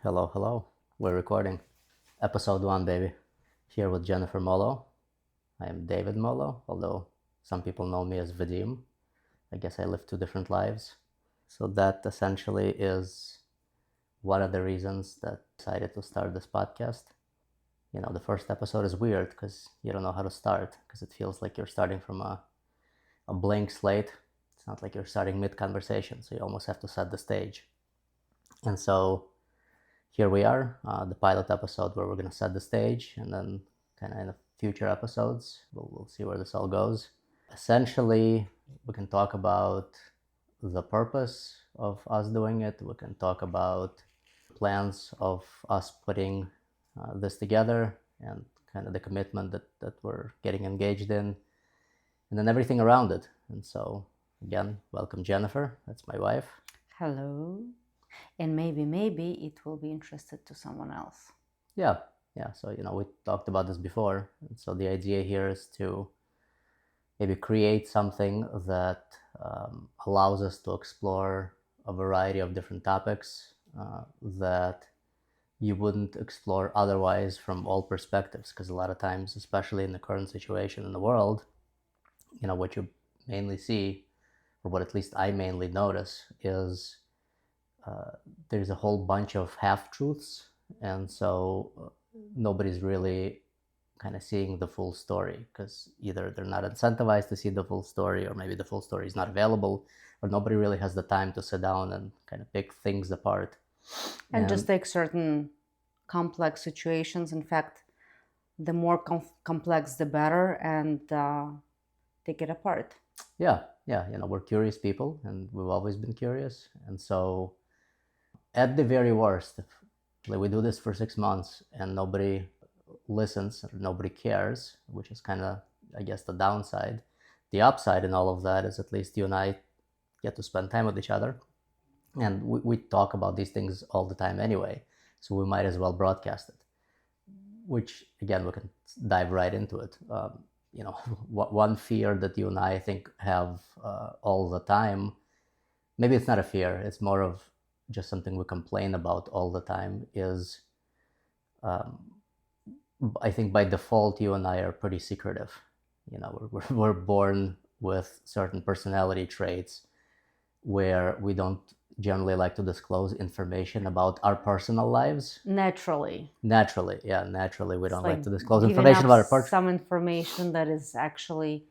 Hello, hello. We're recording episode 1, baby. Here with Jennifer Molo. I am David Molo, although some people know me as Vadim. I guess I live two different lives. So that essentially is one of the reasons that I decided to start this podcast. The first episode is weird because you don't know how to start, because it feels like you're starting from a blank slate. It's not like you're starting mid-conversation, so you almost have to set the stage. And so here we are, the pilot episode where we're going to set the stage, and then kind of in the future episodes, we'll see where this all goes. Essentially, we can talk about the purpose of us doing it. We can talk about plans of us putting this together and kind of the commitment that we're getting engaged in, and then everything around it. And so, again, welcome, Jennifer. That's my wife. Hello. And maybe it will be interested to someone else. Yeah. So, we talked about this before. And so the idea here is to maybe create something that allows us to explore a variety of different topics that you wouldn't explore otherwise from all perspectives. Because a lot of times, especially in the current situation in the world, what you mainly see, or what at least I mainly notice, is there's a whole bunch of half-truths, and so nobody's really kind of seeing the full story, because either they're not incentivized to see the full story, or maybe the full story is not available, or nobody really has the time to sit down and kind of pick things apart. And just take certain complex situations. In fact, the more complex, the better, and take it apart. Yeah, we're curious people, and we've always been curious. And so at the very worst, if we do this for 6 months and nobody listens or nobody cares, which is kind of, I guess, the downside. The upside in all of that is at least you and I get to spend time with each other, and we talk about these things all the time anyway, so we might as well broadcast it, which, again, we can dive right into it. One fear that you and I think have all the time, maybe it's not a fear, it's more of just something we complain about all the time, is I think by default you and I are pretty secretive. We're born with certain personality traits where we don't generally like to disclose information about our personal lives. Naturally. Naturally, we don't like to disclose giving information up about our person. some information that is actually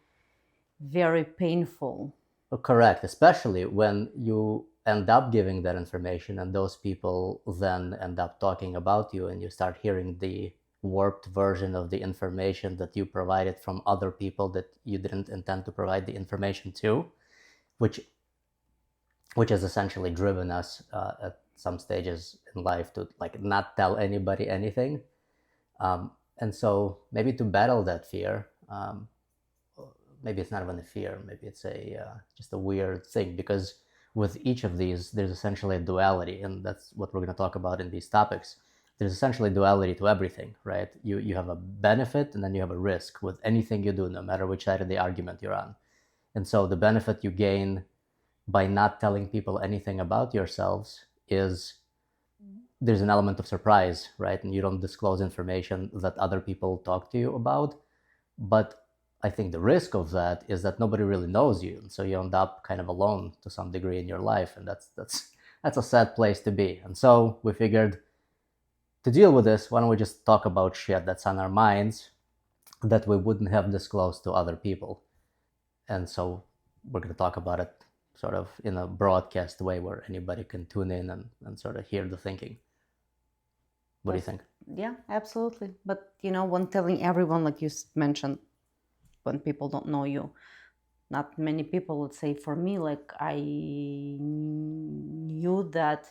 very painful. Correct, especially when you end up giving that information and those people then end up talking about you, and you start hearing the warped version of the information that you provided from other people that you didn't intend to provide the information to, which has essentially driven us at some stages in life to not tell anybody anything. And so maybe to battle that fear, maybe it's not even a fear, maybe it's just a weird thing, because with each of these there's essentially a duality, and that's what we're going to talk about in these topics. There's essentially duality to everything, right? You have a benefit and then you have a risk with anything you do, no matter which side of the argument you're on. And so the benefit you gain by not telling people anything about yourselves is there's an element of surprise, right? And you don't disclose information that other people talk to you about. But I think the risk of that is that nobody really knows you, and so you end up kind of alone to some degree in your life, and that's a sad place to be. And so we figured, to deal with this, why don't we just talk about shit that's on our minds that we wouldn't have disclosed to other people. And so we're going to talk about it sort of in a broadcast way where anybody can tune in and sort of hear the thinking. What do you think? Yeah, absolutely. But when telling everyone, like you mentioned, when people don't know you, not many people would say. For me, like, I knew that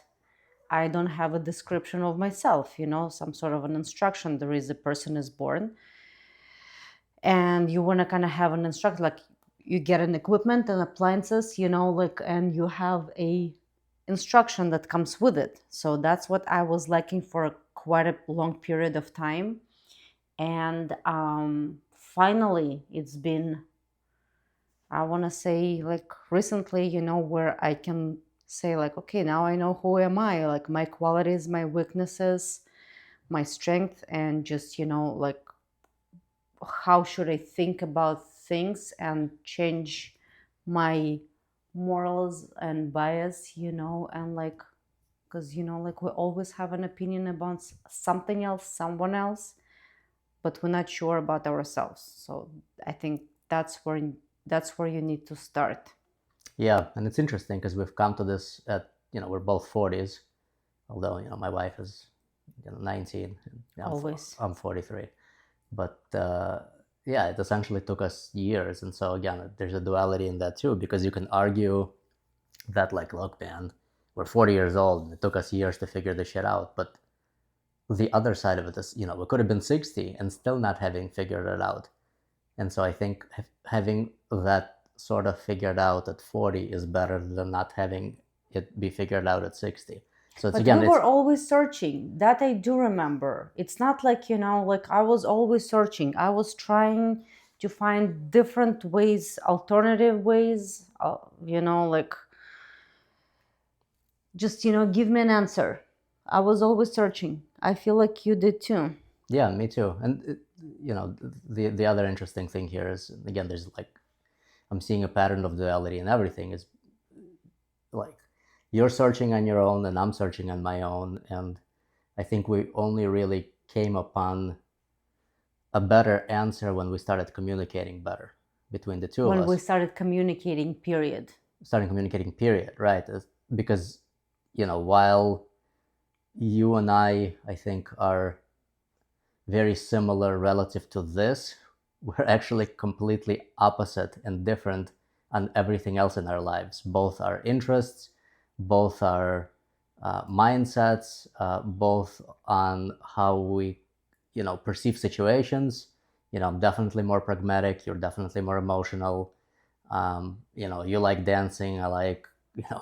I don't have a description of myself, some sort of an instruction. There is a person is born, and you want to kind of have an instruction, like you get an equipment and appliances, and you have a instruction that comes with it. So that's what I was lacking for quite a long period of time. And finally, it's been, I want to say, like recently, where I can say like, okay, now I know who am I, like my qualities, my weaknesses, my strength, and just, like how should I think about things and change my morals and bias, and like, because, like we always have an opinion about something else, someone else, but we're not sure about ourselves. So I think that's where you need to start. Yeah, and it's interesting because we've come to this at, we're both 40s, although, my wife is, 19, and Always. I'm 43. But yeah, it essentially took us years. And so, again, there's a duality in that too, because you can argue that, like, look, man, we're 40 years old and it took us years to figure this shit out. But the other side of it is, we could have been 60 and still not having figured it out. And so I think having that sort of figured out at 40 is better than not having it be figured out at 60. So it's, But we again, it's, were always searching. That I do remember. It's not like, like I was always searching. I was trying to find different ways, alternative ways, like just, give me an answer. I was always searching. I feel like you did too. yeah, me too. And the other interesting thing here is, again, there's like, I'm seeing a pattern of duality in everything. Is like, you're searching on your own and I'm searching on my own, and I think we only really came upon a better answer when we started communicating better between the two of When we us. started communicating, period. Starting communicating, period, right? Because, while you and I think, are very similar relative to this, we're actually completely opposite and different on everything else in our lives, both our interests, both our mindsets, both on how we, perceive situations. I'm definitely more pragmatic. You're definitely more emotional. You like dancing. I like,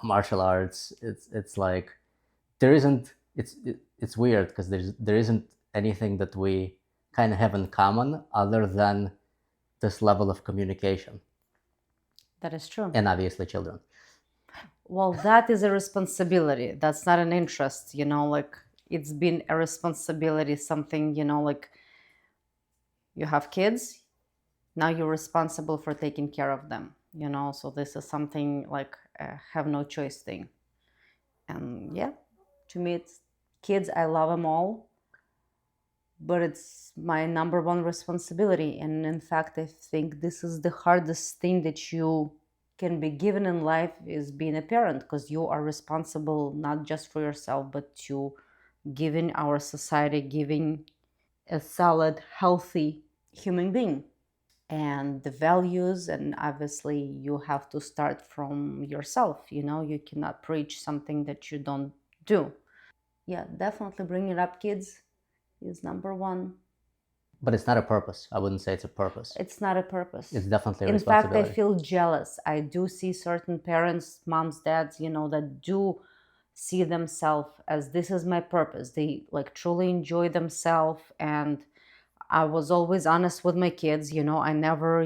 martial arts. It's like, there isn't. It's weird because there isn't anything that we kind of have in common other than this level of communication, That is true. and obviously children. Well, that is a responsibility. That's not an interest, like it's been a responsibility, something, like you have kids, now you're responsible for taking care of them, so this is something like a have no choice thing. And yeah, to me, it's kids, I love them all, but it's my number one responsibility. And in fact, I think this is the hardest thing that you can be given in life, is being a parent, because you are responsible not just for yourself, but to giving our society, giving a solid, healthy human being. And the values, and obviously you have to start from yourself, you cannot preach something that you don't do. Yeah, definitely bringing up kids is number one. But it's not a purpose. I wouldn't say it's a purpose. It's not a purpose. It's definitely a In fact, I responsibility. feel jealous. I do see certain parents, moms, dads, that do see themselves as this is my purpose. They like truly enjoy themselves. And I was always honest with my kids. I never,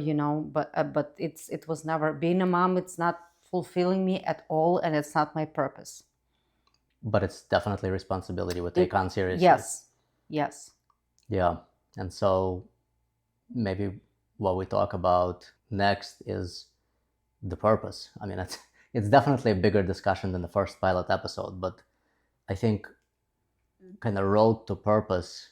but it was never being a mom. It's not fulfilling me at all, and it's not my purpose. But it's definitely a responsibility we take on seriously. Yes, yes. Yeah. And so maybe what we talk about next is the purpose. I mean, it's definitely a bigger discussion than the first pilot episode, but I think kind of road to purpose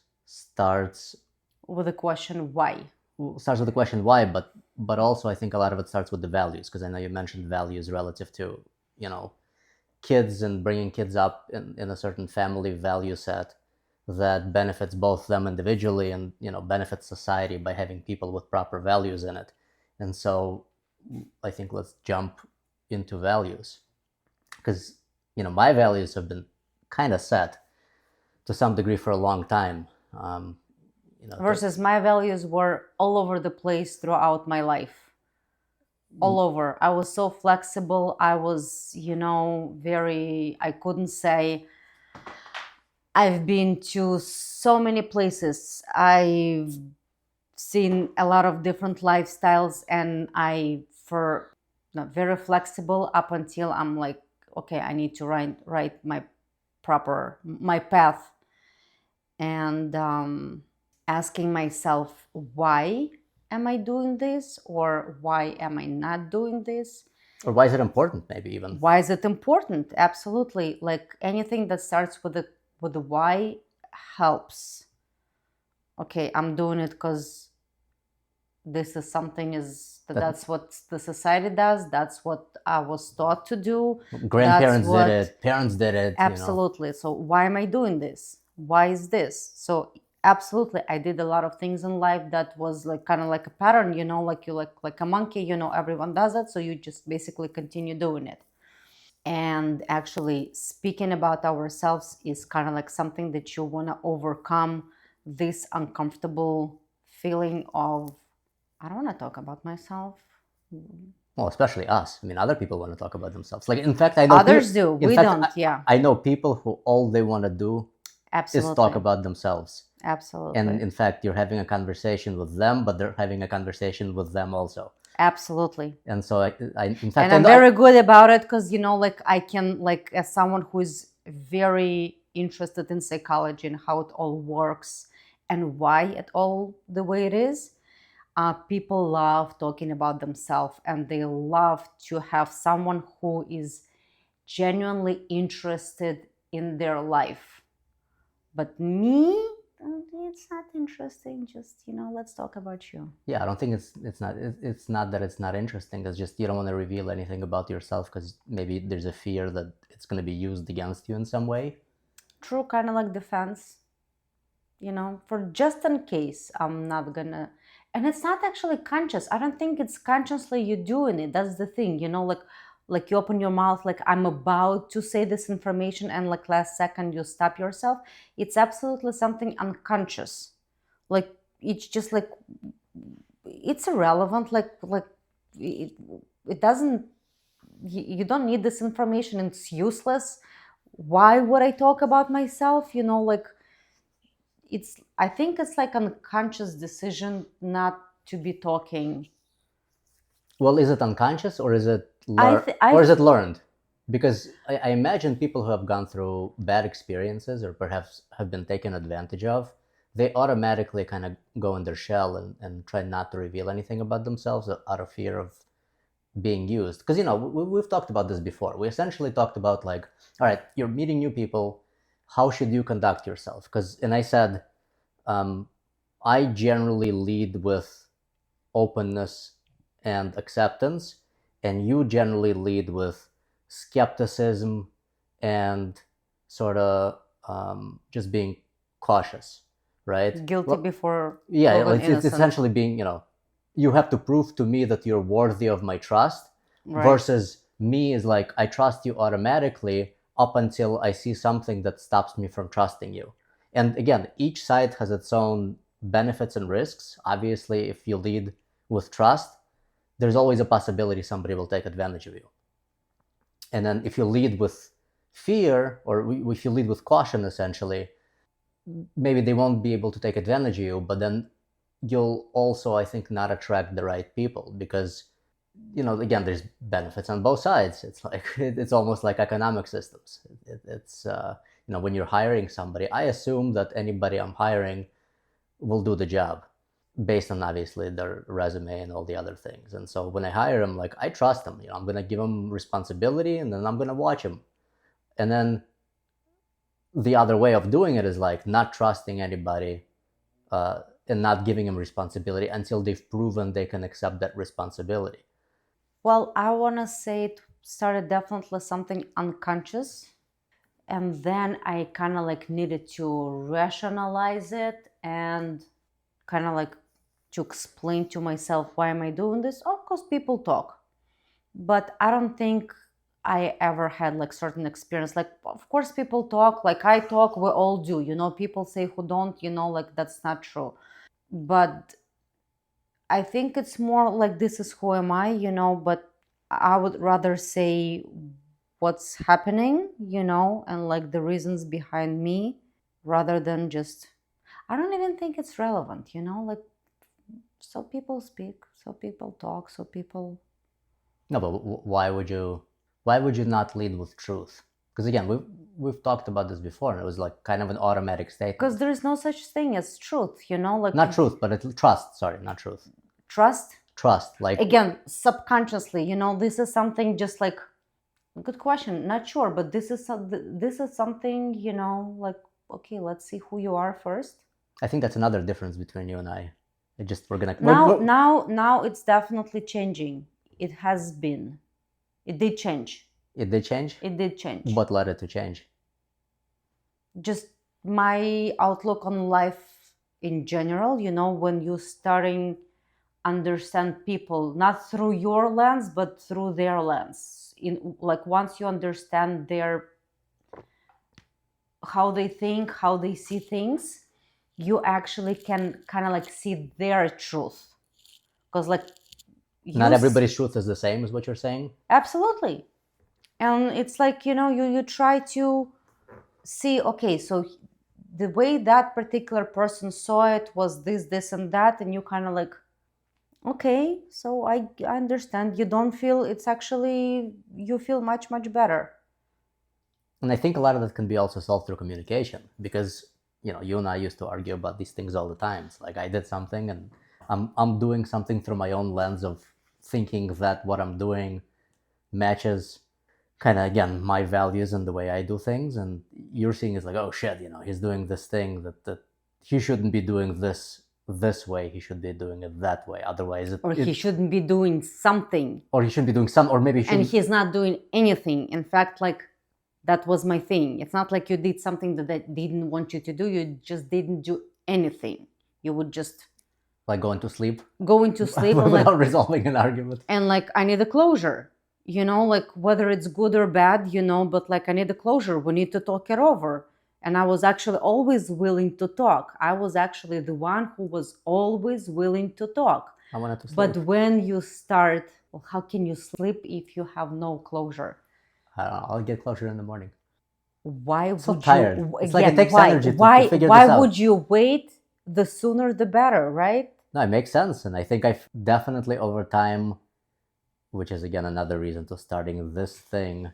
With the question why. starts with the question why, but also I think a lot of it starts with the values, because I know you mentioned values relative to, kids and bringing kids up in a certain family value set that benefits both them individually and, benefits society by having people with proper values in it. And so I think let's jump into values, because, my values have been kind of set to some degree for a long time. Versus my values were all over the place throughout my life. All over. I was so flexible. I was, I couldn't say. I've been to so many places. I've seen a lot of different lifestyles, and I for not very flexible up until I'm like okay, I need to write my path, and asking myself, why am I doing this, or why am I not doing this? Or why is it important? Maybe even. Why is it important? Absolutely. Like anything that starts with the why helps. Okay, I'm doing it because this is something is That that's what the society does. That's what I was taught to do. That's grandparents did what it, parents did it, you know. absolutely. So why am I doing this? Why is this? So absolutely, I did a lot of things in life that was like kind of like a pattern, like you like a monkey, everyone does it, so you just basically continue doing it. And actually, speaking about ourselves is kind of like something that you want to overcome this uncomfortable feeling of, I don't want to talk about myself. Well, especially us. I mean, other people want to talk about themselves. Like, in fact, I know people. Others do, In we fact, don't. Yeah, I know people who all they want to do is talk absolutely. about themselves. And Absolutely. in fact, you're having a conversation with them, but they're having a conversation with them also. Absolutely. And so, in fact, And I I'm know. very good about it because, like I can, like, as someone who is very interested in psychology and how it all works and why it all the way it is, people love talking about themselves, and they love to have someone who is genuinely interested in their life. But me, it's not interesting. Just, let's talk about you. Yeah, I don't think it's not that it's not interesting. It's just you don't want to reveal anything about yourself because maybe there's a fear that it's going to be used against you in some way. True, kind of like defense, for just in case I'm not gonna. And it's not actually conscious. I don't think it's consciously you doing it. That's the thing, like you open your mouth, like I'm about to say this information, and like last second you stop yourself. It's absolutely something unconscious. Like it's just like it's irrelevant. Like it, it doesn't. You don't need this information. It's useless. Why would I talk about myself? Like I think it's like unconscious decision not to be talking. Well, is it unconscious or is it I learned? th- I Or is f- it learned? Because I imagine people who have gone through bad experiences or perhaps have been taken advantage of, they automatically kind of go in their shell and try not to reveal anything about themselves out of fear of being used. Because, we've talked about this before. We essentially talked about, like, all right, you're meeting new people. How should you conduct yourself? And I said, um, I generally lead with openness and acceptance, and you generally lead with skepticism and sort of just being cautious, right? guilty Well, before yeah, proven it's innocent. essentially being, you have to prove to me that you're worthy of my trust, Right. versus me is like, I trust you automatically up until I see something that stops me from trusting you. And again, each side has its own benefits and risks. Obviously, if you lead with trust, there's always a possibility somebody will take advantage of you. And then if you lead with fear, or if you lead with caution, essentially, maybe they won't be able to take advantage of you, but then you'll also, I think, not attract the right people because, again, there's benefits on both sides. It's like it's almost like economic systems. It's when you're hiring somebody, I assume that anybody I'm hiring will do the job based on obviously their resume and all the other things. And so when I hire them, like, I trust them. I'm gonna give them responsibility, and then I'm gonna watch them. And then the other way of doing it is like not trusting anybody, and not giving them responsibility until they've proven they can accept that responsibility. Well, I want to say it started definitely something unconscious, and then I kind of like needed to rationalize it and kind of like to explain to myself, why am I doing this? Of course, people talk, but I don't think I ever had like certain experience. Like, of course, people talk, like I talk, we all do. People say who don't, like that's not true. But I think it's more like this is who am I, but I would rather say what's happening, and like the reasons behind me rather than just, I don't even think it's relevant, like so people speak, so people talk, so people. No, but why would you? Why would you not lead with truth? Because again, we've talked about this before, and it was like kind of an automatic Because statement. there is no such thing as truth, like Not truth, but trust. Sorry, not truth. trust. Trust. Like Again, subconsciously, this is something just like, good question, not sure, but this is something, like, okay, let's see who you are first. I think that's another difference between you and I. It just Now it's definitely changing. It has been. It did change. It did change. It did change. What led it to change? Just my outlook on life in general. When you starting understand people not through your lens but through their lens. In like once you understand their how they think, how they see things, you actually can kind of like see their truth. Because like Not everybody's truth is the same, is what you're saying? Absolutely. And it's like, you try to see, okay, so the way that particular person saw it was this, and that, and you kind of like, okay, so I understand. You don't feel it's actually, you feel much, much better. And I think a lot of that can be also solved through communication, because you and I used to argue about these things all the time. It's like I did something and I'm doing something through my own lens of thinking that what I'm doing matches kind of, again, my values and the way I do things, and you're seeing is like, oh shit, he's doing this thing that he shouldn't be doing this way, he should be doing it that way, otherwise Or he shouldn't be doing something. Or he should be doing some, or maybe and he's not doing anything. In fact, like, that was my thing. It's not like you did something that they didn't want you to do. You just didn't do anything. You would just like going to sleep and without resolving an argument. And like, I need a closure, like whether it's good or bad, but like, I need a closure. We need to talk it over. And I was actually always willing to talk. I was actually the one who was always willing to talk. I wanted to sleep. But when you start, well, how can you sleep if you have no closure? I don't know, I'll get closure in the morning. Why would so tired. you? It's like it takes energy to figure why this out. would you wait? The sooner the better, right? No, it makes sense. And I think I've definitely over time, which is again another reason to starting this thing,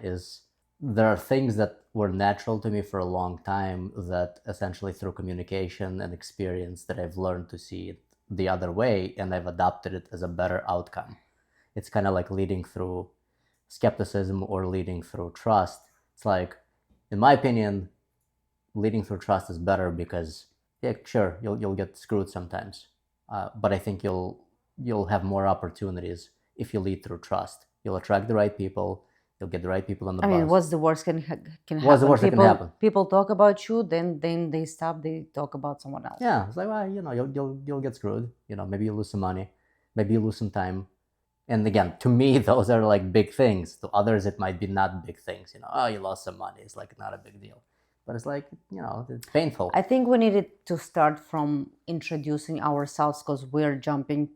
is there are things that were natural to me for a long time that essentially through communication and experience that I've learned to see it the other way, and I've adopted it as a better outcome. It's kind of like leading through skepticism or leading through trust. It's like, in my opinion, leading through trust is better because, yeah, sure, you'll get screwed sometimes, but I think you'll have more opportunities if you lead through trust. You'll attract the right people. You'll get the right people on the bus. I mean, what's the worst can happen? What's the worst that can happen? People talk about you, then they stop. They talk about someone else. Yeah, it's like, well, you'll get screwed. Maybe you lose some money, maybe you lose some time. And again, to me, those are like big things. To others, it might be not big things. Oh, you lost some money. It's like not a big deal. But it's like, it's painful. I think we needed to start from introducing ourselves because we're jumping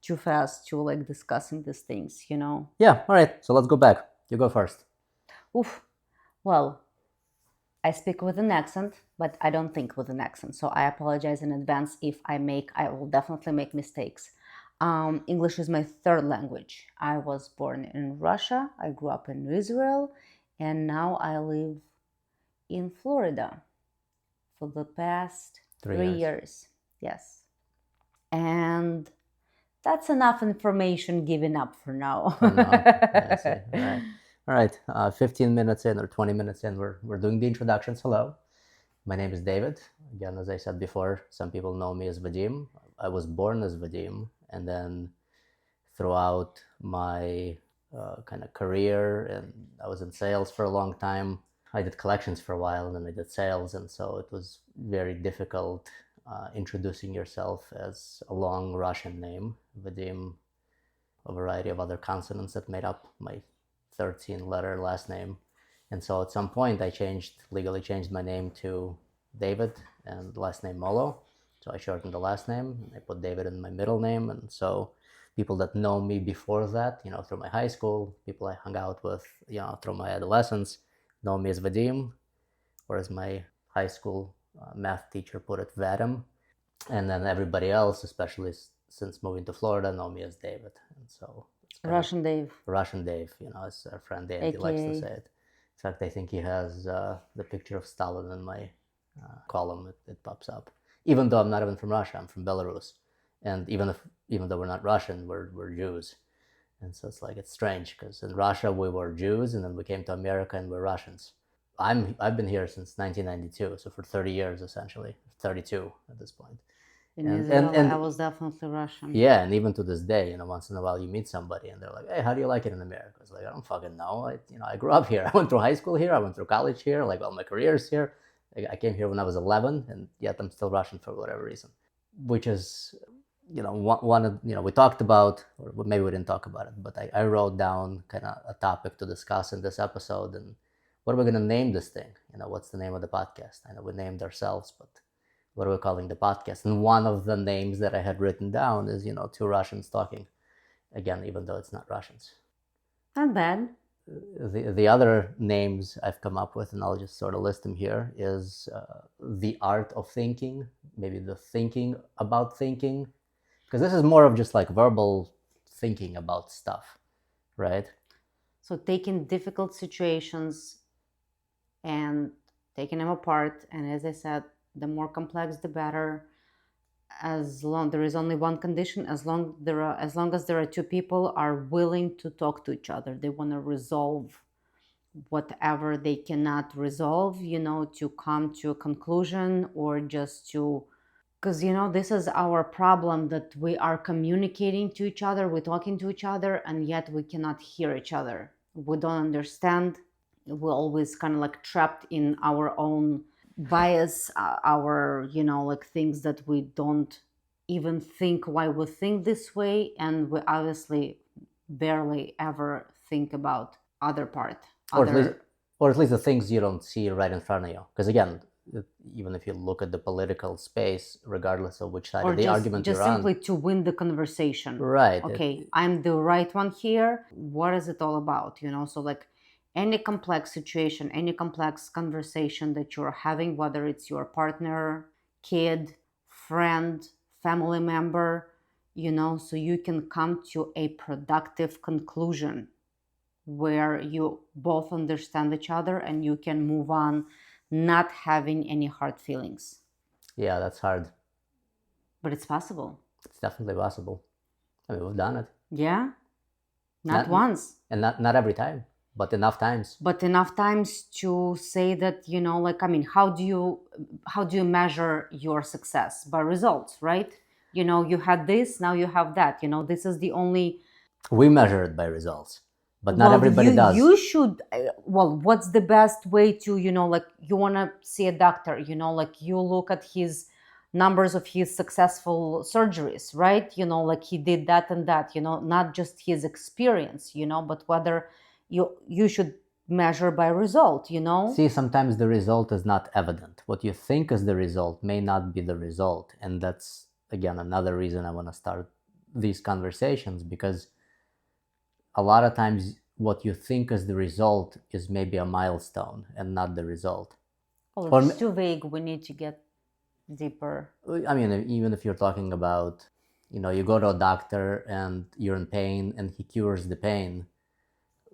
too fast to like discussing these things, Yeah, all right. So let's go back. You go first. Oof. Well, I speak with an accent, but I don't think with an accent. So I apologize in advance if I will definitely make mistakes. English is my third language. I was born in Russia. I grew up in Israel. And now I live in Florida for the past 3 years. Yes. And that's enough information given up for now. I see. All right. 15 minutes in or 20 minutes in, we're doing the introductions. Hello. My name is David. Again, as I said before, some people know me as Vadim. I was born as Vadim, and then throughout my kind of career, and I was in sales for a long time. I did collections for a while, and then I did sales, and so it was very difficult introducing yourself as a long Russian name, Vadim, a variety of other consonants that made up my 13-letter last name. And so at some point I legally changed my name to David and last name Molo. So I shortened the last name. I put David in my middle name. And so people that know me before that, through my high school, people I hung out with, through my adolescence, know me as Vadim, or as my high school math teacher put it, Vadim. And then everybody else, especially since moving to Florida, know me as David. And so Russian Dave, Russian Dave, as our friend Andy likes to say aka. it. In fact, I think he has the picture of Stalin in my column. It pops up. Even though I'm not even from Russia, I'm from Belarus, and even though we're not Russian, we're Jews, and so it's strange because in Russia we were Jews, and then we came to America and we're Russians. I've been here since 1992, so for 30 years essentially, 32 at this point. In And Israel, I was definitely Russian. yeah, and even to this day, once in a while you meet somebody and they're like, "Hey, how do you like it in America?" It's like, I don't fucking know. I grew up here. I went through high school here. I went through college here. Like all my career's here. I came here when I was 11, and yet I'm still Russian for whatever reason. Which is, one of we talked about, or maybe we didn't talk about it, but I wrote down kind of a topic to discuss in this episode, and what are we gonna name this thing? What's the name of the podcast? I know we named ourselves, but what are we calling the podcast? And one of the names that I had written down is, two Russians talking. Again, even though it's not Russians. Not bad. The other names I've come up with, and I'll just sort of list them here, is the art of thinking, maybe the thinking about thinking, because this is more of just like verbal thinking about stuff, right? So taking difficult situations and taking them apart, and as I said, the more complex the better. As long there is only one condition, as long as there are two people are willing to talk to each other, they want to resolve whatever they cannot resolve, to come to a conclusion, or just to, because this is our problem, that we are communicating to each other, we're talking to each other, and yet we cannot hear each other. We don't understand. We're always kind of like trapped in our own bias, our things that we don't even think why we think this way, and we obviously barely ever think about other part, or at least the things you don't see right in front of you. Because again, even if you look at the political space, regardless of which side of the argument you're on, just simply to win the conversation, right? Okay, I'm the right one here. What is it all about? So like any complex situation, any complex conversation that you're having, whether it's your partner, kid, friend, family member, so you can come to a productive conclusion where you both understand each other and you can move on, not having any hard feelings. Yeah, that's hard. But it's possible. It's definitely possible. I mean, we've done it. Yeah. Not once. And not every time, but enough times. But enough times to say that, how do you measure your success? By results, right? You had this, now you have that. This is the only... We measure it by results, but not everybody does. You should, what's the best way to, you want to see a doctor, you look at his numbers of his successful surgeries, right? He did that and that, not just his experience, but whether you should measure by result, See, sometimes the result is not evident. What you think is the result may not be the result. And that's, again, another reason I want to start these conversations, because a lot of times what you think is the result is maybe a milestone and not the result. Well, it's too vague. We need to get deeper. I mean, even if you're talking about, you go to a doctor and you're in pain and he cures the pain,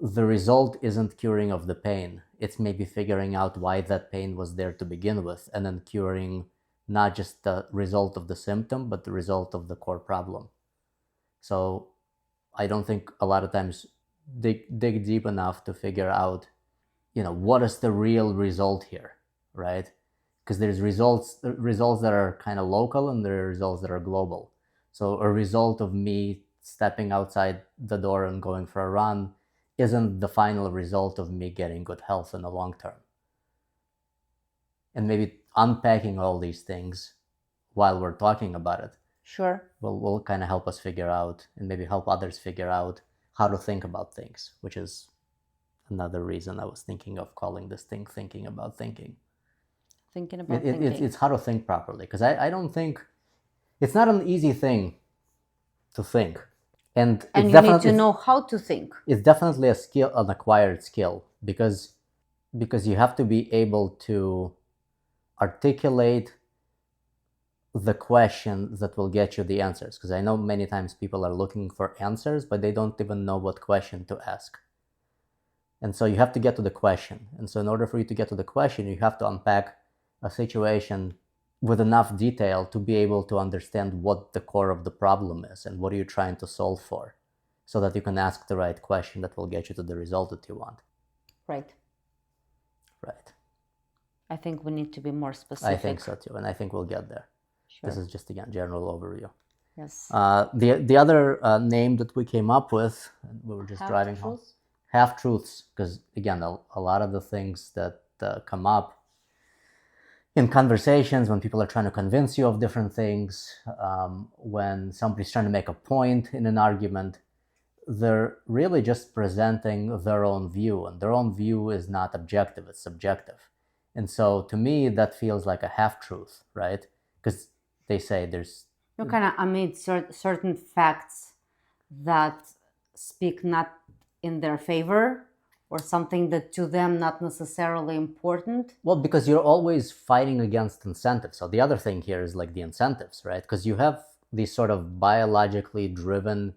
the result isn't curing of the pain. It's maybe figuring out why that pain was there to begin with, and then curing not just the result of the symptom, but the result of the core problem. So I don't think a lot of times dig deep enough to figure out, what is the real result here, right? Because there's results that are kind of local, and there are results that are global. So a result of me stepping outside the door and going for a run isn't the final result of me getting good health in the long term. And maybe unpacking all these things while we're talking about it, sure, will kind of help us figure out, and maybe help others figure out, how to think about things, which is another reason I was thinking of calling this thing thinking about thinking. Thinking about thinking. It's how to think properly, because I don't think it's not an easy thing to think. And you need to know how to think. It's definitely an acquired skill, because you have to be able to articulate the question that will get you the answers. Because I know many times people are looking for answers, but they don't even know what question to ask. And so you have to get to the question. And so in order for you to get to the question, you have to unpack a situation with enough detail to be able to understand what the core of the problem is and what are you trying to solve for, so that you can ask the right question that will get you to the result that you want. Right. Right. I think we need to be more I specific. think so too, and I think we'll get there. Sure. This is just, again, general overview. Yes. The other name that we came up with, and we were just driving home, half-truths, because again, a lot of the things that come up in conversations when people are trying to convince you of different things, when somebody's trying to make a point in an argument, they're really just presenting their own view, and their own view is not objective, it's subjective. And so to me, that feels like a half-truth, right? Because they say there's... You kind of omit certain facts that speak not in their favor, or something that to them not necessarily important. Well, because you're always fighting against incentives. So the other thing here is like the incentives, right? Because you have these sort of biologically driven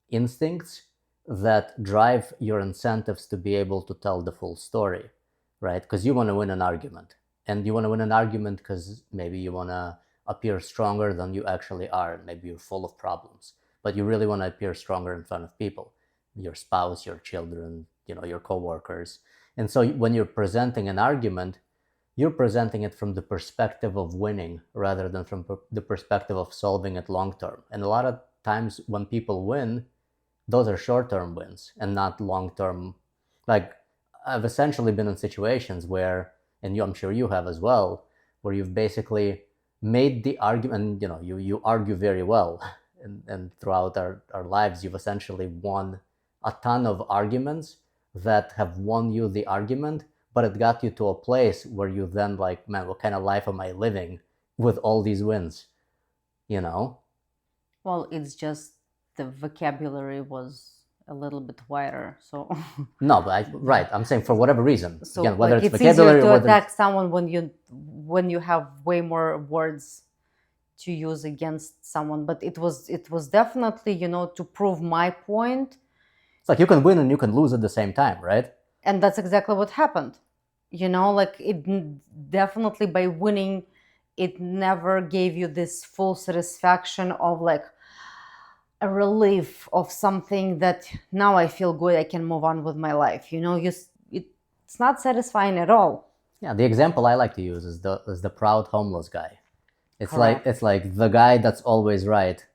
instincts that drive your incentives to be able to tell the full story, right? Because you want to win an argument. And you want to win an argument because maybe you want to appear stronger than you actually are. Maybe you're full of problems, but you really want to appear stronger in front of people, your spouse, your children, your coworkers. And so when you're presenting an argument, you're presenting it from the perspective of winning rather than from the perspective of solving it long term. And a lot of times when people win, those are short-term wins and not long-term. Like, I've essentially been in situations where, and I'm sure you have as well, where you've basically made the argument, you argue very well, and throughout our lives, you've essentially won a ton of arguments that have won you the argument, but it got you to a place where you then like, man, what kind of life am I living with all these wins? Well, it's just the vocabulary was a little bit wider, so no, but right, I'm saying for whatever reason. so again, whether like, it's it's vocabulary easier or to whether attack someone when you have way more words to use against someone. But it was definitely, to prove my point. it's like you can win and you can lose at the same time, right? And that's exactly what happened. Like, it definitely, by winning, it never gave you this full satisfaction of like a relief of something that now I feel good, I can move on with my life. It's not satisfying at all. Yeah, the example I like to use is the proud homeless guy. It's Correct. like the guy that's always right,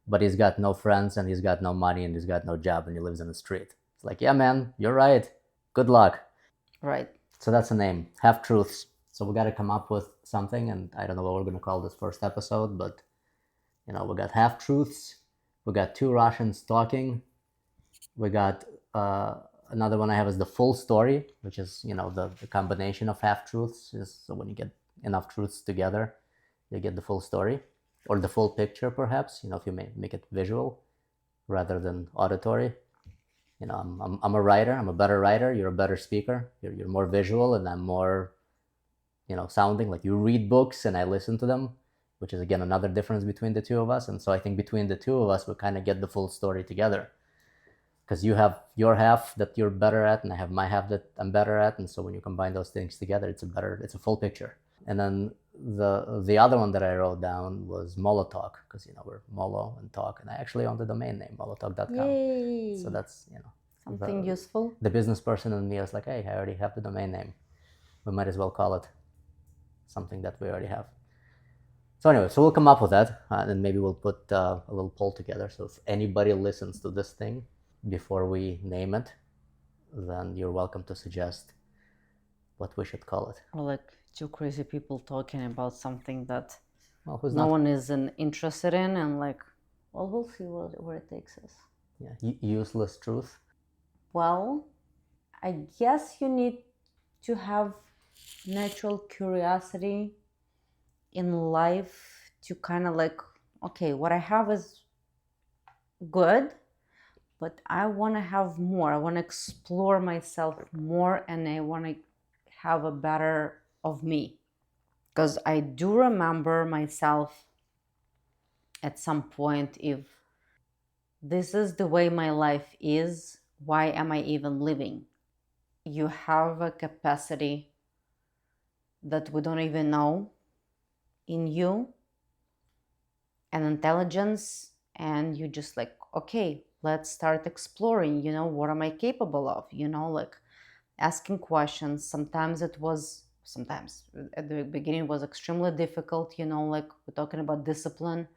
but he's got no friends and he's got no money and he's got no job and he lives in the street. It's like, yeah, man, you're right. Good luck. Right. So that's the name, half-truths. So we got to come up with something, and I don't know what we're going to call this first episode, but we got half-truths. We got two Russians talking. We got another one I have is the full story, which is the combination of half-truths. So when you get enough truths together, you get the full story, or the full picture, perhaps. If you make it visual rather than auditory. I'm a writer. I'm a better writer. You're a better speaker. You're more visual, and I'm more, sounding. Like, you read books and I listen to them, which is again another difference between the two of us. And so I think between the two of us, we kind of get the full story together. Because you have your half that you're better at, and I have my half that I'm better at, and so when you combine those things together, it's a full picture. And then the other one that I wrote down was Molotalk, because we're Molo and Talk, and I actually own the domain name molotalk.com. Yay. So that's something useful. The business person in me was like, hey, I already have the domain name. We might as well call it something that we already have. So anyway, so we'll come up with that, and maybe we'll put a little poll together. So if anybody listens to this thing before we name it, then you're welcome to suggest what we should call it. Or like two crazy people talking about something that no one is interested in, and like, well, we'll see where it takes us. Yeah, useless truth. Well, I guess you need to have natural curiosity in life to kind of like, okay, what I have is good, but I want to have more. I want to explore myself more, and I want to have a better of me. Because I do remember myself at some point, if this is the way my life is, why am I even living? You have a capacity that we don't even know in you, and intelligence, and you just like, okay, let's start exploring, what am I capable of, like asking questions. Sometimes at the beginning it was extremely difficult, like we're talking about discipline,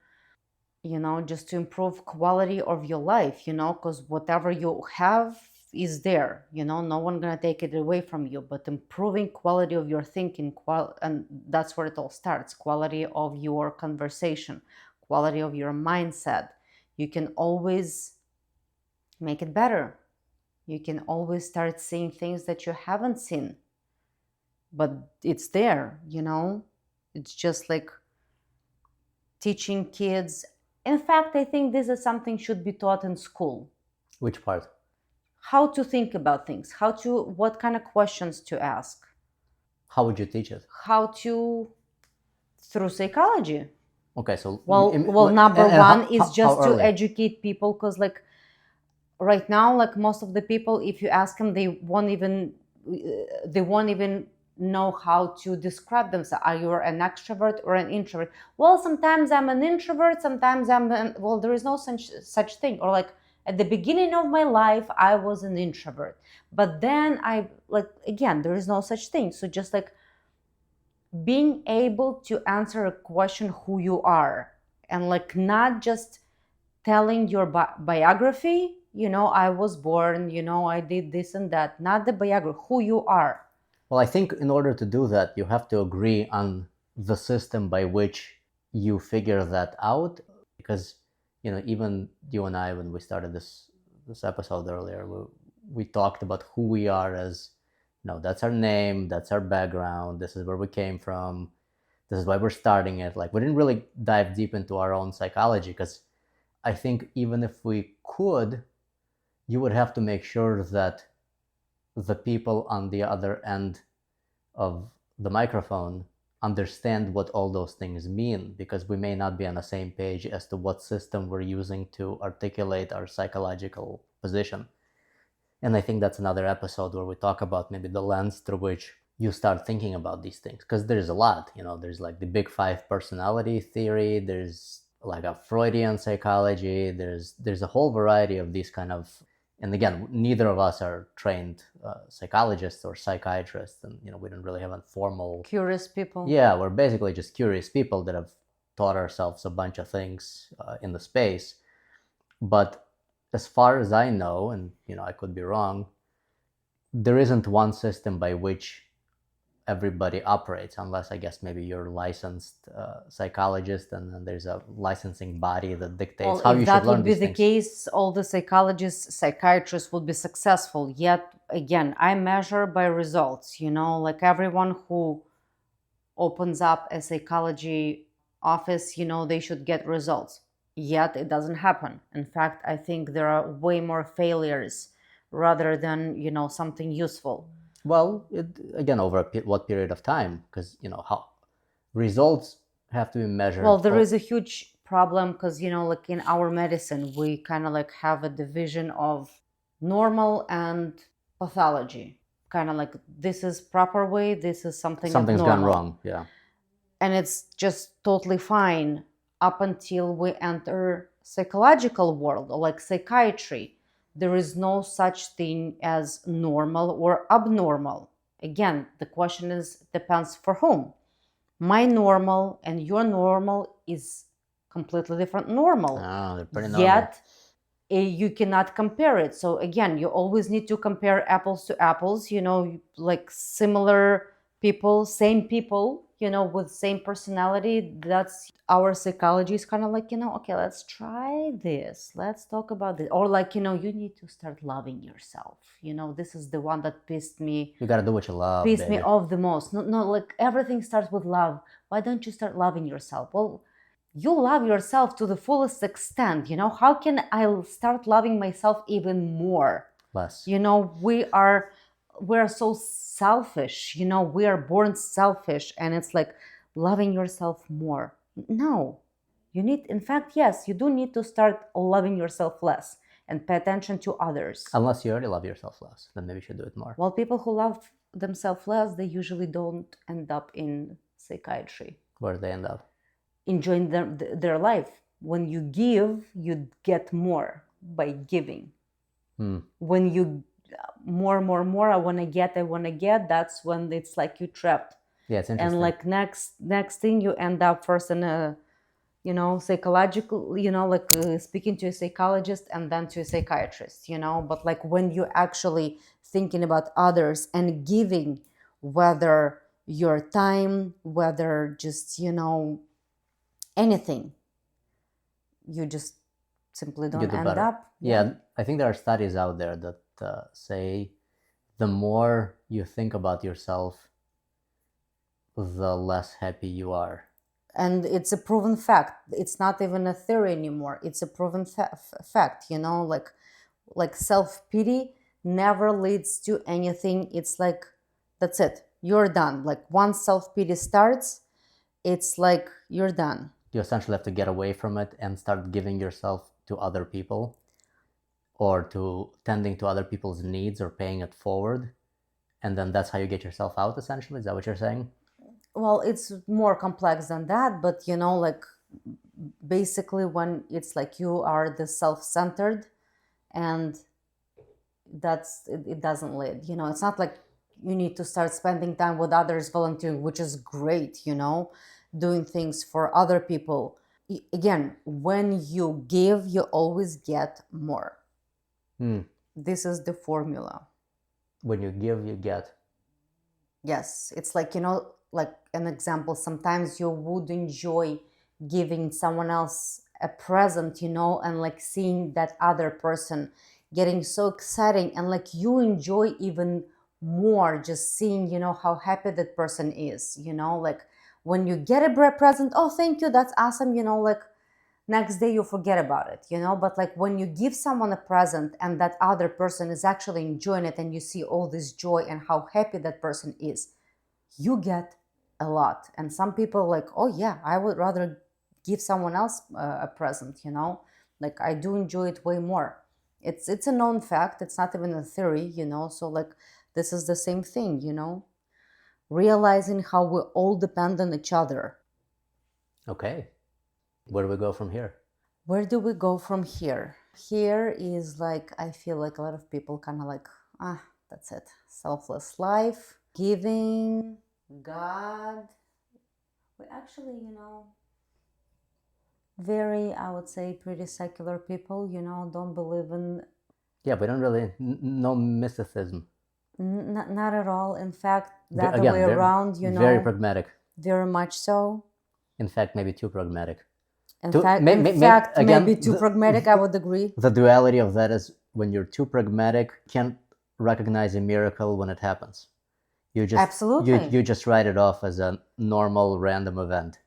just to improve quality of your life, because whatever you have is there, no one gonna take it away from you, but improving quality of your thinking, and that's where it all starts. Quality of your conversation, quality of your mindset. You can always make it better. You can always start seeing things that you haven't seen, but it's there, it's just like teaching kids. In fact, I think this is something should be taught in school. Which part? How to think about things, what kind of questions to ask, How would you teach it? how to, through psychology. Okay, so Well, number and one is how just to early? educate people, because like right now, like most of the people, if you ask them, they won't even know how to describe themselves. Are you an extrovert or an introvert? Well, sometimes I'm an introvert, sometimes well, there is no such thing. Or like at the beginning of my life I was an introvert, but then I, like, again, there is no such thing. So just like being able to answer a question who you are, and like not just telling your biography, I was born, I did this and that, not the biography, who you are. Well, I think in order to do that, you have to agree on the system by which you figure that out. Because, even you and I, when we started this episode earlier, we talked about who we are as, that's our name, that's our background, this is where we came from, this is why we're starting it. Like, we didn't really dive deep into our own psychology, because I think even if we could, you would have to make sure that the people on the other end of the microphone understand what all those things mean, because we may not be on the same page as to what system we're using to articulate our psychological position. And I think that's another episode where we talk about maybe the lens through which you start thinking about these things, because there's a lot. There's like the big five personality theory, there's like a Freudian psychology, there's a whole variety of these kind of, and again, neither of us are trained psychologists or psychiatrists, and we don't really have a formal. Curious people. Yeah, we're basically just curious people that have taught ourselves a bunch of things in the space. But as far as I know, and I could be wrong, there isn't one system by which everybody operates, unless I guess maybe you're a licensed psychologist, and then there's a licensing body that dictates Well, how if you should that learn would be these the things. case, all the psychologists, psychiatrists would be successful. Yet again, I measure by results, like everyone who opens up a psychology office, they should get results. Yet it doesn't happen. In fact, I think there are way more failures rather than, something useful. Well, again, over what period of time? Because how results have to be measured. Well, there is a huge problem because, like in our medicine, we kind of like have a division of normal and pathology. Kind of like this is proper way, this is something Something's gone abnormal. wrong. Yeah. And it's just totally fine up until we enter psychological world, or like psychiatry. There is no such thing as normal or abnormal. Again, the question is depends for whom. My normal and your normal is completely different normal. Oh, they're pretty normal. Yet you cannot compare it. So again, you always need to compare apples to apples, like similar people, same people, with same personality. That's our psychology is kind of like, okay, let's try this. Let's talk about this. Or like, you need to start loving yourself. This is the one that pissed me You gotta do what you love, pissed me baby. off the most. No, like everything starts with love. Why don't you start loving yourself? Well, you love yourself to the fullest extent. How can I start loving myself even more? Less. We're so selfish. We are born selfish, and it's like loving yourself more. No, You need, in fact, yes, you do need to start loving yourself less and pay attention to others. Unless you already love yourself less, then maybe you should do it more. Well, people who love themselves less, they usually don't end up in psychiatry. Where do they end up? Enjoying their life. When you give, you get more by giving. When you more, I want to get, that's when it's like you trapped. Yeah, it's interesting. And like next thing, you end up first in a, psychological, like speaking to a psychologist and then to a psychiatrist, but like when you actually thinking about others and giving, whether your time, whether just, anything, you just simply don't end better. up. Yeah, I think there are studies out there that say the more you think about yourself, the less happy you are. And it's a proven fact. It's not even a theory anymore. It's a proven fact, like self-pity never leads to anything. It's like, that's it. You're done. Like once self-pity starts, it's like you're done. You essentially have to get away from it and start giving yourself to other people, or to tending to other people's needs, or paying it forward. And then that's how you get yourself out, essentially. Is that what you're saying? Well, it's more complex than that, but like basically when it's like you are the self-centered, and it doesn't lead, it's not like you need to start spending time with others, volunteering, which is great, doing things for other people. Again, when you give, you always get more. This is the formula. When you give, you get. Yes, it's like, like an example, sometimes you would enjoy giving someone else a present, and like seeing that other person getting so exciting, and like you enjoy even more just seeing, how happy that person is, like when you get a present, oh, thank you, that's awesome, like next day you forget about it, but like when you give someone a present and that other person is actually enjoying it, and you see all this joy and how happy that person is, you get a lot. And some people like, oh yeah, I would rather give someone else a present, like I do enjoy it way more. It's a known fact. It's not even a theory, so like this is the same thing, realizing how we all depend on each other. Okay, where do we go from here? Where do we go from here? Here is like, I feel like a lot of people kind of like, that's it, selfless life, giving, God. We actually, very, I would say, pretty secular people, don't believe in. Yeah, we don't really, no mysticism. Not at all. In fact, the other Again, way around, very pragmatic. Very much so. In fact, maybe too pragmatic. In fact, maybe too pragmatic, I would agree. The duality of that is when you're too pragmatic, can't recognize a miracle when it happens. Absolutely. You just write it off as a normal random event.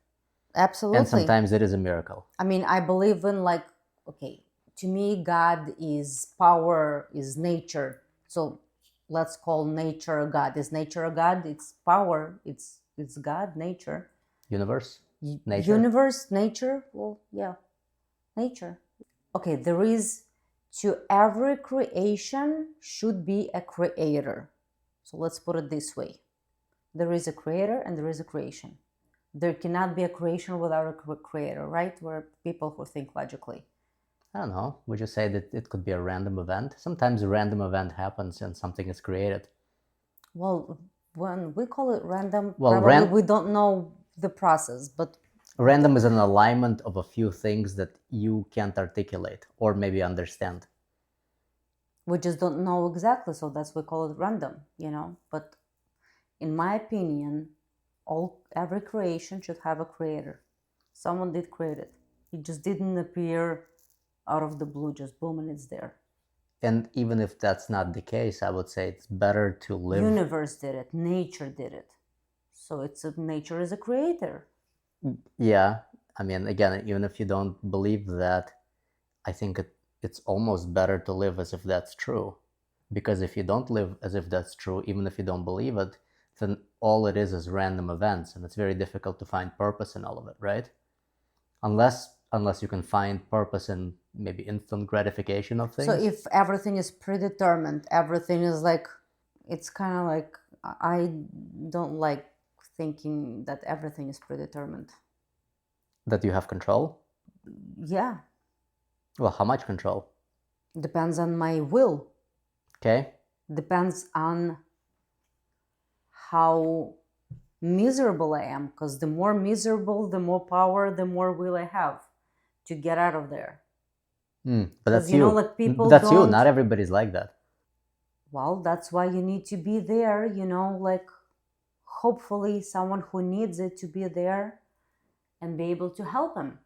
Absolutely. And sometimes it is a miracle. I mean, I believe in like, okay, to me, God is power, is nature. So let's call nature a God. Is nature a God? It's power. It's God, nature. Universe? Nature? Universe, nature? Well, yeah, nature. Okay, there is, to every creation should be a creator. So let's put it this way. There is a creator and there is a creation. There cannot be a creation without a creator, right? We're people who think logically. I don't know. Would you say that it could be a random event? Sometimes a random event happens and something is created. Well, when we call it random, probably we don't know the process, but random is an alignment of a few things that you can't articulate or maybe understand. We just don't know exactly, so that's why we call it random, But in my opinion, every creation should have a creator. Someone did create it. It just didn't appear out of the blue, just boom, and it's there. And even if that's not the case, I would say it's better to live. Universe did it. Nature did it. So nature is a creator. Yeah. I mean, again, even if you don't believe that, I think it's almost better to live as if that's true. Because if you don't live as if that's true, even if you don't believe it, then all it is random events. And it's very difficult to find purpose in all of it, right? unless you can find purpose in maybe instant gratification of So things. if everything is predetermined, everything is like, it's kind of like, I don't like thinking that everything is predetermined. That you have control. Yeah, Well, how much control? depends on my will. Okay. Depends on how miserable I am, because the more miserable, the more power, the more will I have to get out of there. But Because that's you. like people That's you. don't. Not everybody's like that. Well, that's why you need to be there, like hopefully someone who needs it to be there and be able to help them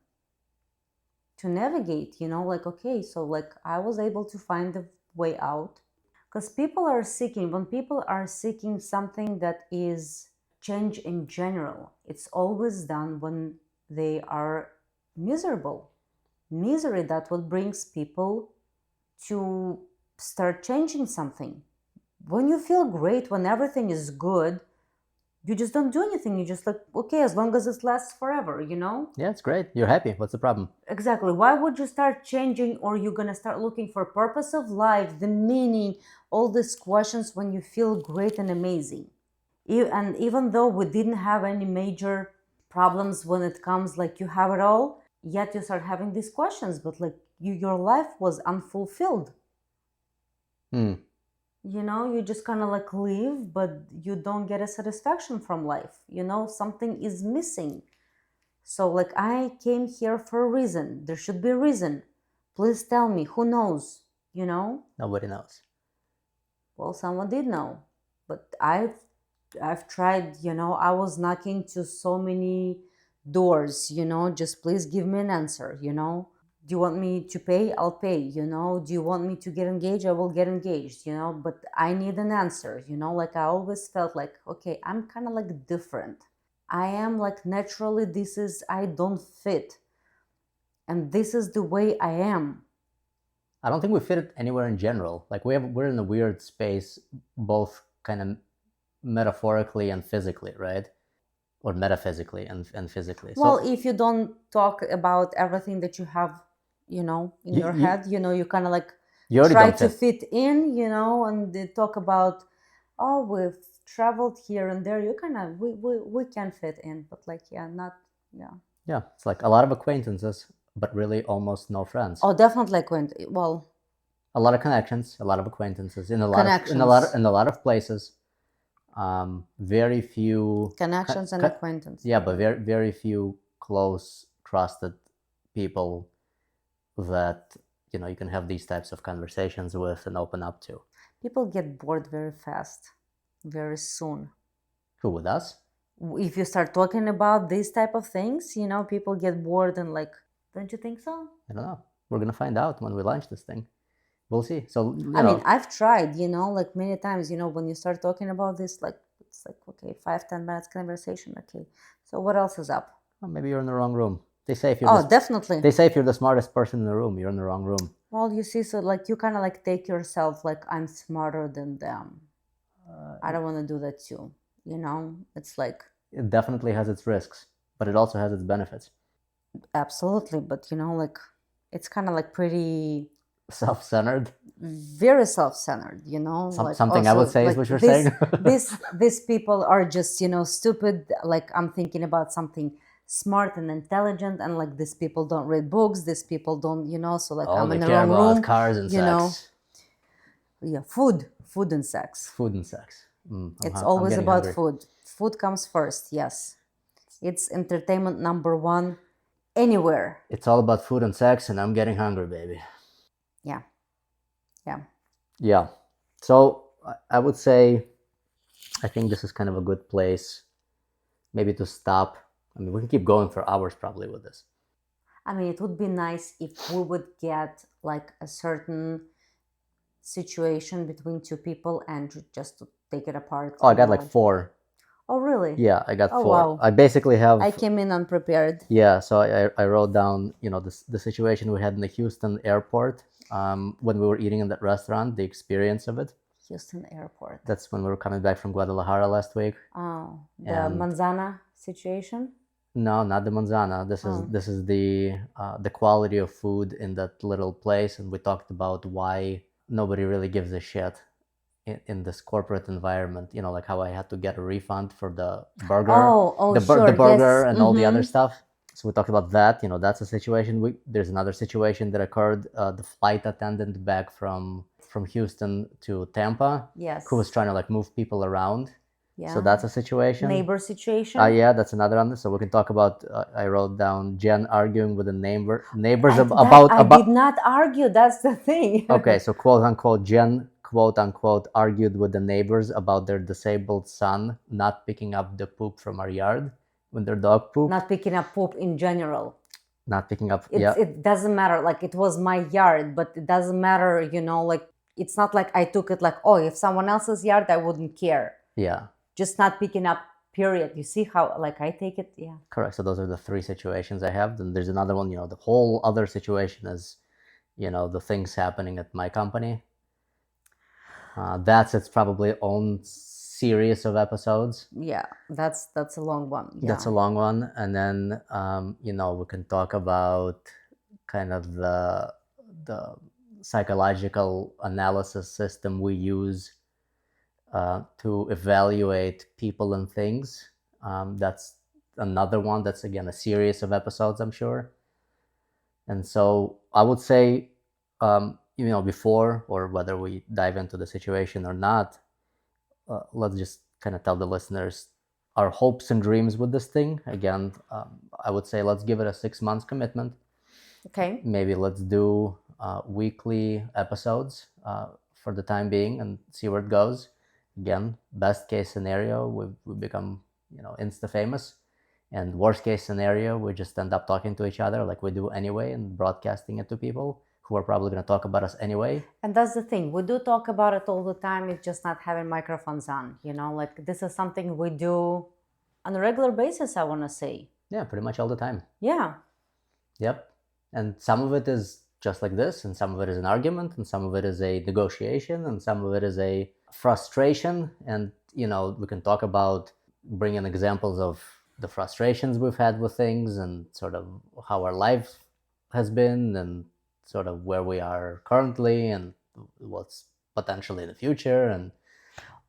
to navigate, like, okay, so like I was able to find the way out. Because when people are seeking something that is change in general, it's always done when they are miserable. Misery, that what brings people to start changing something. When you feel great, when everything is good, you just don't do anything. You just like, okay, as long as it lasts forever, Yeah, it's great. You're happy. What's the problem? Exactly. Why would you start changing, or you're gonna start looking for purpose of life, the meaning, all these questions when you feel great and amazing? And even though we didn't have any major problems when it comes like you have it all, yet you start having these questions, but like your life was unfulfilled. Hmm. You just kind of like live, but you don't get a satisfaction from life. Something is missing. So, like, I came here for a reason. There should be a reason. Please tell me, who knows? Nobody knows. Well, someone did know. But I've tried, I was knocking to so many doors, just please give me an answer. Do you want me to pay? I'll pay. Do you want me to get engaged? I will get engaged. But I need an answer. Like I always felt like, okay, I'm kind of like different. I am like naturally, I don't fit. And this is the way I am. I don't think we fit it anywhere in general. Like we're in a weird space, both kind of metaphorically and physically, right? Or metaphysically and physically. Well, So if you don't talk about everything that you have, in your head, you kind of like you already try don't to fit. fit in, and they talk about, oh, we've traveled here and there. You kind of, we can fit in, but like, yeah, not, yeah. Yeah, it's like a lot of acquaintances, but really almost no friends. Oh, definitely well, a lot of connections, a lot of acquaintances in a lot connections. in a lot of places. Very few Connections and acquaintance. Yeah, but very few close, trusted people that you can have these types of conversations with and open up to. People get bored very fast, very soon. Who, with us? If you start talking about these type of things, people get bored and like, don't you think so? I don't know. We're gonna find out when we launch this thing. We'll see. So I mean, I've tried, like many times, when you start talking about this, like it's like, okay, 5-10 minutes conversation. Okay, so what else is up? well, maybe you're in the wrong room. They say if you're definitely. They say if you're the smartest person in the room, you're in the wrong room. Well, you see, so like you kind of like take yourself like, I'm smarter than them. I don't want to do that too. It's like, it definitely has its risks, but it also has its benefits. Absolutely, but like it's kind of like pretty Self-centered. Very self-centered, like something I would say is what you're saying. These people are just stupid. Like I'm thinking about something smart and intelligent, and like these people don't read books, these people don't, so like I'm in the wrong room. Cars and sex. Yeah, food and sex. Food and sex. It's always about hungry. Food comes first. Yes, it's entertainment number one anywhere. It's all about food and sex, and I'm getting hungry, baby. Yeah. So I would say, I think this is kind of a good place maybe to stop. I mean, we can keep going for hours probably with this. I mean, it would be nice if we would get like a certain situation between two people and just to take it apart. Oh, I got like 4. Oh, really? Yeah, I got 4. Wow. I basically have. I came in unprepared. Yeah, so I wrote down, the situation we had in the Houston airport when we were eating in that restaurant, the experience of it. Houston airport. That's when we were coming back from Guadalajara last week. Oh, the Manzana situation? No, not the manzana. Oh. This is the quality of food in that little place, and we talked about why nobody really gives a shit in this corporate environment. You know, like how I had to get a refund for the burger, Oh, the sure. burger, Yes. and all the other Mm-hmm. stuff. So we talked about that. You know, that's a situation. There's another situation that occurred. The flight attendant back from Houston to Tampa, who was Yes. trying to like move people around. So Yeah. that's a situation. Neighbor situation. Yeah, that's another one. So we can talk about. I wrote down Jen arguing with the neighbors That about I did not argue. That's the thing. Okay, so quote unquote Jen quote unquote argued with the neighbors about their disabled son not picking up the poop from our yard when their dog pooped. Not picking up poop in general. Not picking up. Yeah, It doesn't matter. Like it was my yard, but it doesn't matter. Like it's not like I took it like, oh, if someone else's yard, I wouldn't care. yeah, Just not picking up. Period. You see how like I take it? Yeah. correct. So those are the three situations I have. Then there's another one. You know, the whole other situation is, you know, the things happening at my company. That's its probably own series of episodes. Yeah, that's a long one. Yeah. That's a long one, and then you know, we can talk about kind of the psychological analysis system we use to evaluate people and things. That's another one. That's again a series of episodes, I'm sure. And so I would say, you know, before or whether we dive into the situation or not, let's just kind of tell the listeners our hopes and dreams with this thing. Again, I would say let's give it a 6 months commitment. Okay. Maybe let's do weekly episodes for the time being and see where it goes. Again, best case scenario, we become, you know, insta famous, and worst case scenario, we just end up talking to each other like we do anyway and broadcasting it to people who are probably going to talk about us anyway. And that's the thing. We do talk about it all the time. It's just not having microphones on. Like this is something we do on a regular basis, I want to say. Yeah, pretty much all the time. Yeah. Yep. And some of it is just like this, and some of it is an argument, and some of it is a negotiation, and some of it is a frustration. And, you know, we can talk about bringing examples of the frustrations we've had with things and sort of how our life has been and sort of where we are currently and what's potentially in the future. And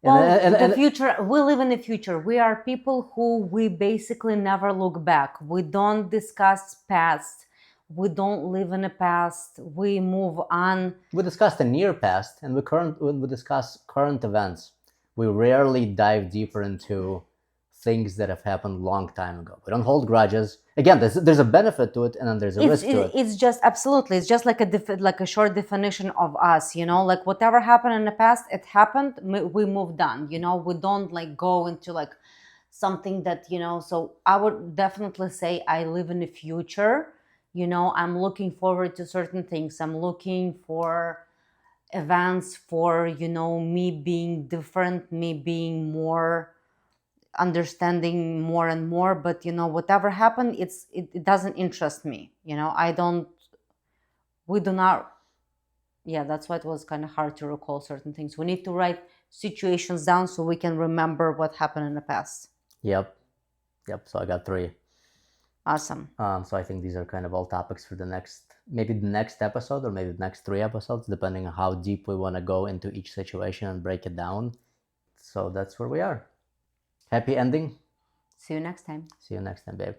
the future, we live in the future. We are people who we basically never look back. We don't discuss past. We don't live in the past. We move on. We discuss the near past, and when we discuss current events, we rarely dive deeper into things that have happened long time ago. We don't hold grudges. Again, there's a benefit to it, and then there's a risk to it. It's just absolutely. It's just like a short definition of us. Like whatever happened in the past, it happened. We moved on. We don't like go into like something that So I would definitely say I live in the future. I'm looking forward to certain things. I'm looking for events for me being different, me being more understanding more and more, but whatever happened, it doesn't interest me. We do not. Yeah, that's why it was kind of hard to recall certain things. We need to write situations down so we can remember what happened in the past. Yep. So I got 3. Awesome. So I think these are kind of all topics for maybe the next episode, or maybe the next 3 episodes, depending on how deep we want to go into each situation and break it down. So that's where we are. Happy ending. See you next time. See you next time, babe.